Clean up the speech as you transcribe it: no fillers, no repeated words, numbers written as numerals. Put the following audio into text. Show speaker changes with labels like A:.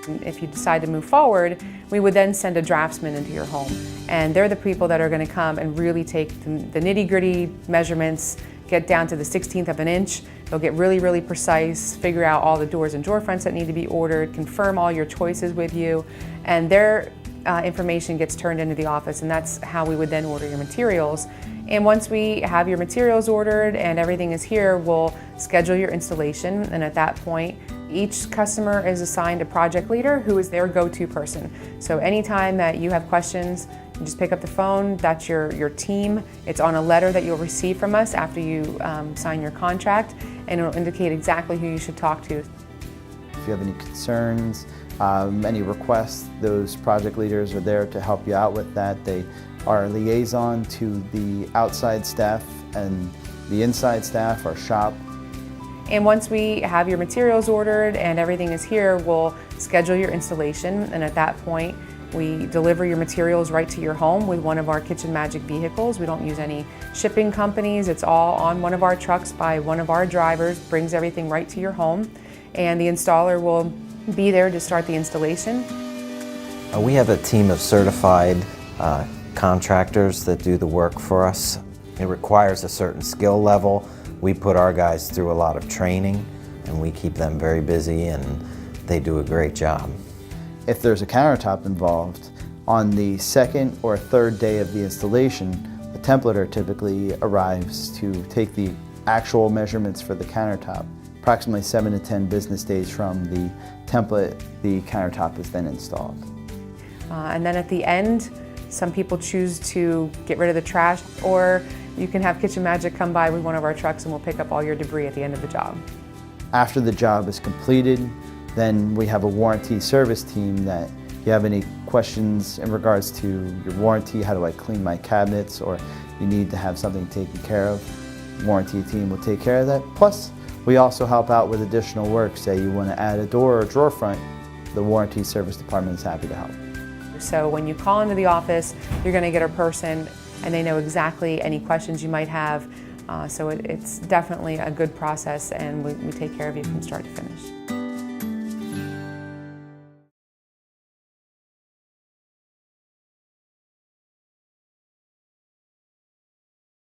A: If you decide to move forward, we would then send a draftsman into your home. And they're the people that are going to come and really take the nitty-gritty measurements, get down to the 16th of an inch. They'll get really, really precise, figure out all the doors and drawer fronts that need to be ordered, confirm all your choices with you, and their information gets turned into the office, and that's how we would then order your materials. And once we have your materials ordered and everything is here, we'll schedule your installation, and at that point, each customer is assigned a project leader who is their go-to person. So anytime that you have questions, you just pick up the phone, that's your team. It's on a letter that you'll receive from us after you sign your contract, and it'll indicate exactly who you should talk to.
B: If you have any concerns, any requests, those project leaders are there to help you out with that. They are a liaison to the outside staff and the inside staff, our shop.
A: And once we have your materials ordered and everything is here, we'll schedule your installation, and at that point we deliver your materials right to your home with one of our Kitchen Magic vehicles. We don't use any shipping companies. It's all on one of our trucks by one of our drivers, brings everything right to your home, and the installer will be there to start the installation.
C: We have a team of certified contractors that do the work for us. It requires a certain skill level. We put our guys through a lot of training, and we keep them very busy, and they do a great job.
B: If there's a countertop involved, on the second or third day of the installation, the templater typically arrives to take the actual measurements for the countertop. Approximately 7 to 10 business days from the template, the countertop is then installed.
A: And then at the end, some people choose to get rid of the trash, or you can have Kitchen Magic come by with one of our trucks and we'll pick up all your debris at the end of the job.
B: After the job is completed, then we have a warranty service team that if you have any questions in regards to your warranty, how do I clean my cabinets, or you need to have something taken care of, warranty team will take care of that. Plus, we also help out with additional work. Say you want to add a door or drawer front, the warranty service department is happy to help.
A: So when you call into the office, you're going to get a person and they know exactly any questions you might have. So it's definitely a good process, and we take care of you from start to finish.